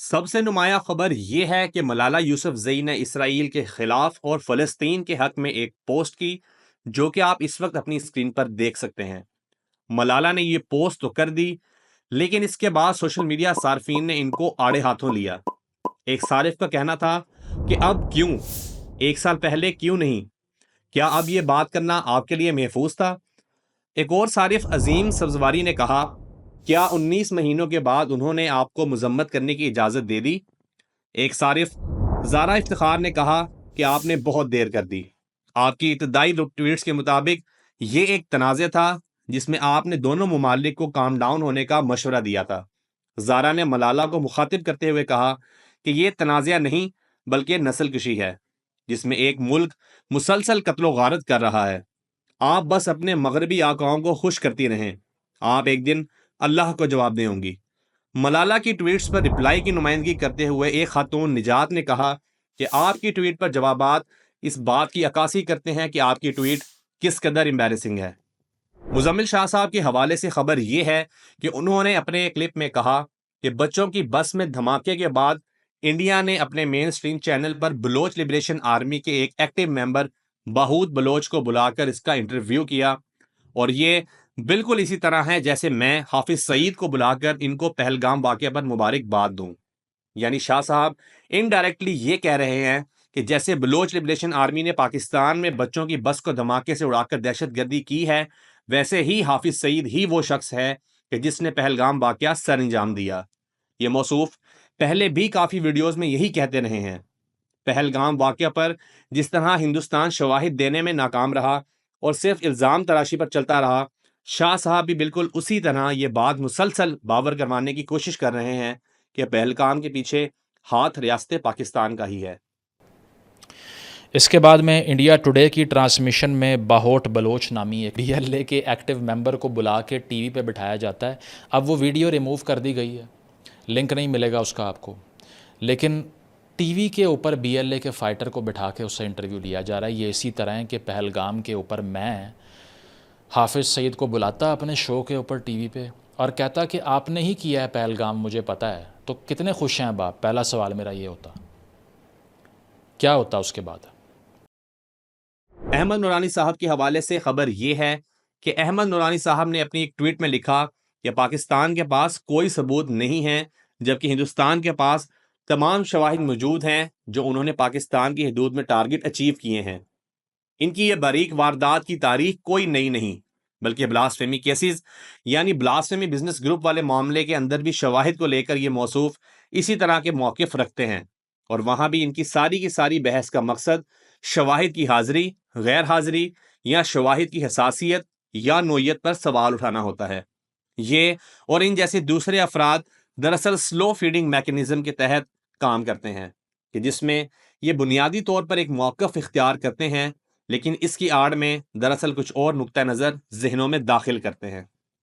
سب سے نمایاں خبر یہ ہے کہ ملالہ یوسفزئی نے اسرائیل کے خلاف اور فلسطین کے حق میں ایک پوسٹ کی، جو کہ آپ اس وقت اپنی اسکرین پر دیکھ سکتے ہیں۔ ملالہ نے یہ پوسٹ تو کر دی، لیکن اس کے بعد سوشل میڈیا صارفین نے ان کو آڑے ہاتھوں لیا۔ ایک صارف کا کہنا تھا کہ اب کیوں؟ ایک سال پہلے کیوں نہیں؟ کیا اب یہ بات کرنا آپ کے لیے محفوظ تھا؟ ایک اور صارف عظیم سبزواری نے کہا، کیا 19 مہینوں کے بعد انہوں نے آپ کو مذمت کرنے کی اجازت دے دی؟ ایک صارف زارا افتخار نے کہا کہ آپ نے بہت دیر کر دی۔ آپ کی ابتدائی ٹویٹس کے مطابق یہ ایک تنازع تھا جس میں آپ نے دونوں ممالک کو کام ڈاؤن ہونے کا مشورہ دیا تھا۔ زارا نے ملالہ کو مخاطب کرتے ہوئے کہا کہ یہ تنازع نہیں بلکہ نسل کشی ہے، جس میں ایک ملک مسلسل قتل و غارت کر رہا ہے۔ آپ بس اپنے مغربی آقاؤں کو خوش کرتی رہیں، آپ ایک دن اللہ کو جواب دیں ہوں گی۔ ملالہ کی ٹویٹس پر رپلائی کی نمائندگی کرتے ہوئے ایک خاتون نجات نے کہا کہ آپ کی ٹویٹ پر جوابات اس بات کی عکاسی کرتے ہیں کہ آپ کی ٹویٹ کس قدر امبیرسنگ ہے۔ مزمل شاہ صاحب کے حوالے سے خبر یہ ہے کہ انہوں نے اپنے کلپ میں کہا کہ بچوں کی بس میں دھماکے کے بعد انڈیا نے اپنے مین سٹریم چینل پر بلوچ لبریشن آرمی کے ایک ایکٹیو ممبر باہود بلوچ کو بلا کر اس کا انٹرویو کیا، اور یہ بالکل اسی طرح ہے جیسے میں حافظ سعید کو بلا کر ان کو پہلگام واقعہ پر مبارکباد دوں۔ یعنی شاہ صاحب انڈائریکٹلی یہ کہہ رہے ہیں کہ جیسے بلوچ لبریشن آرمی نے پاکستان میں بچوں کی بس کو دھماکے سے اڑا کر دہشت گردی کی ہے، ویسے ہی حافظ سعید ہی وہ شخص ہے کہ جس نے پہلگام واقعہ سر انجام دیا۔ یہ موصوف پہلے بھی کافی ویڈیوز میں یہی کہتے رہے ہیں۔ پہلگام واقعہ پر جس طرح ہندوستان شواہد دینے میں ناکام رہا اور صرف الزام تراشی پر چلتا رہا، شاہ صاحب بھی بالکل اسی طرح یہ بات مسلسل باور کروانے کی کوشش کر رہے ہیں کہ پہلگام کے پیچھے ہاتھ ریاست پاکستان کا ہی ہے۔ اس کے بعد میں انڈیا ٹوڈے کی ٹرانسمیشن میں باہوٹ بلوچ نامی ایک بی ایل اے کے ایکٹیو ممبر کو بلا کے ٹی وی پہ بٹھایا جاتا ہے۔ اب وہ ویڈیو ریموو کر دی گئی ہے، لنک نہیں ملے گا اس کا آپ کو، لیکن ٹی وی کے اوپر بی ایل اے کے فائٹر کو بٹھا کے اس سے انٹرویو لیا جا رہا ہے۔ یہ اسی طرح ہے کہ پہلگام کے اوپر میں حافظ سعید کو بلاتا اپنے شو کے اوپر ٹی وی پہ اور کہتا کہ آپ نے ہی کیا ہے پہلگام، مجھے پتہ ہے، تو کتنے خوش ہیں باپ؟ پہلا سوال میرا یہ ہوتا، کیا ہوتا اس کے بعد؟ احمد نورانی صاحب کے حوالے سے خبر یہ ہے کہ احمد نورانی صاحب نے اپنی ایک ٹویٹ میں لکھا کہ پاکستان کے پاس کوئی ثبوت نہیں ہے، جبکہ ہندوستان کے پاس تمام شواہد موجود ہیں جو انہوں نے پاکستان کی حدود میں ٹارگٹ اچیو کیے ہیں۔ ان کی یہ باریک واردات کی تاریخ کوئی نئی نہیں، بلکہ بلاسفیمی کیسز یعنی بلاسفیمی بزنس گروپ والے معاملے کے اندر بھی شواہد کو لے کر یہ موصوف اسی طرح کے موقف رکھتے ہیں، اور وہاں بھی ان کی ساری بحث کا مقصد شواہد کی حاضری، غیر حاضری یا شواہد کی حساسیت یا نوعیت پر سوال اٹھانا ہوتا ہے۔ یہ اور ان جیسے دوسرے افراد دراصل سلو فیڈنگ میکینزم کے تحت کام کرتے ہیں، کہ جس میں یہ بنیادی طور پر ایک موقف اختیار کرتے ہیں، لیکن اس کی آڑ میں دراصل کچھ اور نقطہ نظر ذہنوں میں داخل کرتے ہیں۔